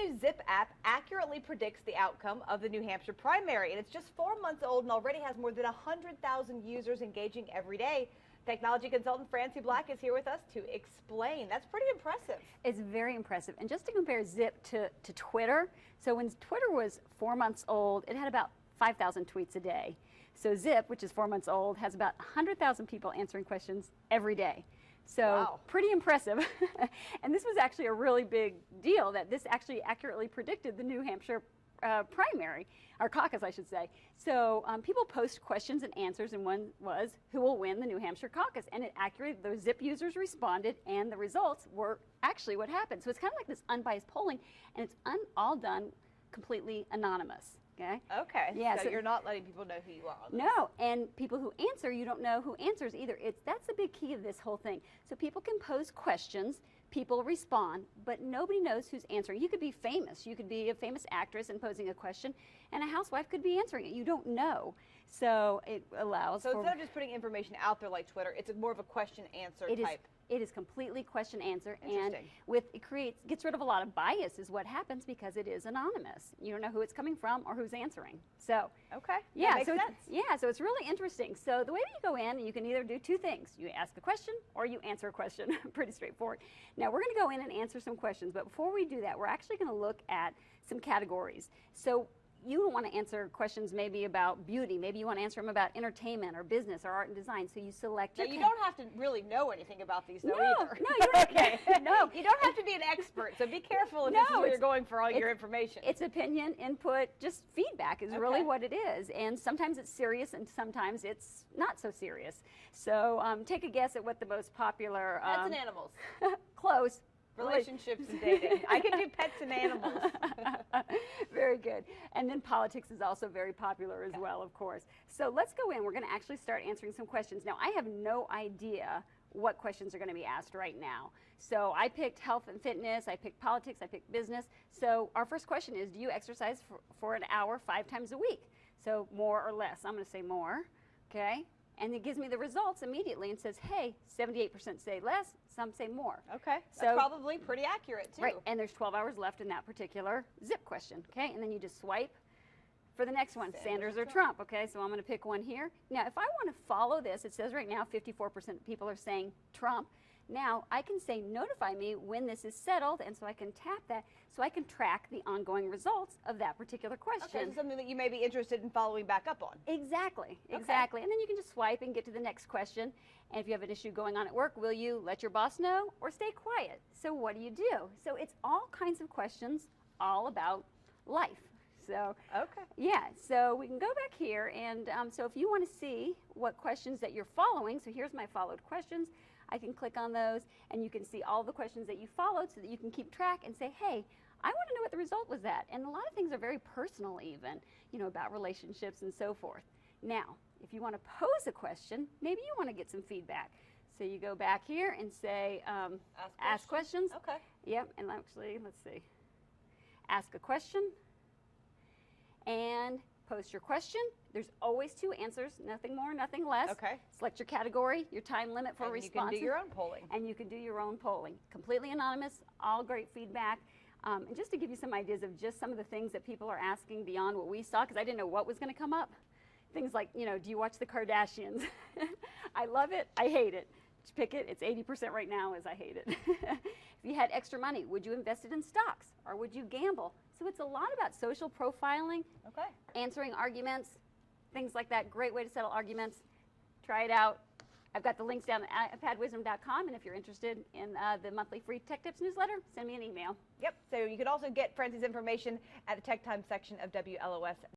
new Zip app accurately predicts the outcome of the New Hampshire primary, and it's just 4 months old and already has more than 100,000 users engaging every day. Technology consultant Francie Black is here with us to explain. That's pretty impressive. It's very impressive. And just to compare Zip to Twitter, so when Twitter was 4 months old, it had about 5,000 tweets a day. So Zip, which is 4 months old, has about 100,000 people answering questions every day. So wow. Pretty impressive. And this was actually a really big deal that this actually accurately predicted the New Hampshire primary, or caucus, I should say. So people post questions and answers, and one was, who will win the New Hampshire caucus? And it accurately, those Zip users responded, and the results were actually what happened. So it's kind of like this unbiased polling, and it's all done completely anonymous. Okay. Okay. Yeah. So you're not letting people know who you are. No, and people who answer, you don't know who answers either. That's the big key of this whole thing. So people can pose questions, people respond, but nobody knows who's answering. You could be famous. You could be a famous actress and posing a question, and a housewife could be answering it. You don't know. So it allows. So instead of just putting information out there like Twitter, it's more of a question-answer type. It is completely question-answer, and gets rid of a lot of bias is what happens because it is anonymous. You don't know who it's coming from or who's answering. So okay, yeah, that makes sense. So it's really interesting. So the way that you go in, you can either do two things: you ask a question or you answer a question. Pretty straightforward. Now we're going to go in and answer some questions, but before we do that, we're actually going to look at some categories. So you want to answer questions maybe about beauty. Maybe you want to answer them about entertainment or business or art and design. So you select. Now, you don't have to really know anything about these, though, either. No, you don't. Okay. No, you don't have to be an expert. So be careful if this is where you're going for all your information. It's opinion, input, just feedback is really what it is. And sometimes it's serious, and sometimes it's not so serious. So take a guess at what the most popular. Pets and animals. Close. Relationships and dating. I can do pets and animals. Very good. And then politics is also very popular as well, of course. So let's go in. We're going to actually start answering some questions. Now, I have no idea what questions are going to be asked right now. So I picked health and fitness, I picked politics, I picked business. So our first question is, do you exercise for an hour 5 times a week? So more or less. I'm going to say more. Okay. And it gives me the results immediately and says, hey, 78% say less, some say more. Okay, that's probably pretty accurate too. Right, and there's 12 hours left in that particular Zip question, okay? And then you just swipe for the next one, Sanders or Trump, okay? So I'm going to pick one here. Now, if I want to follow this, it says right now 54% of people are saying Trump. Now, I can say notify me when this is settled, and so I can tap that so I can track the ongoing results of that particular question. Okay, so something that you may be interested in following back up on. Exactly, exactly. And then you can just swipe and get to the next question. And if you have an issue going on at work, will you let your boss know or stay quiet? So what do you do? So it's all kinds of questions all about life. So, yeah, so we can go back here, and so if you want to see what questions that you're following, so here's my followed questions. I can click on those, and you can see all the questions that you followed so that you can keep track and say, hey, I want to know what the result was at. And a lot of things are very personal even, about relationships and so forth. Now, if you want to pose a question, maybe you want to get some feedback. So you go back here and say, ask questions. Okay. Yep, and actually, let's see. Ask a question. And post your question. There's always 2 answers, nothing more, nothing less. Okay. Select your category, your time limit for responses. You can do your own polling. And you can do your own polling. Completely anonymous, all great feedback. And just to give you some ideas of just some of the things that people are asking beyond what we saw, because I didn't know what was going to come up. Things like, do you watch the Kardashians? I love it, I hate it. Just pick it, it's 80% right now as I hate it. If you had extra money, would you invest it in stocks or would you gamble? So it's a lot about social profiling, answering arguments, things like that. Great way to settle arguments. Try it out. I've got the links down at ipadwisdom.com, and if you're interested in the monthly free Tech Tips newsletter, send me an email. Yep, so you could also get Francie's information at the Tech Time section of WLOS.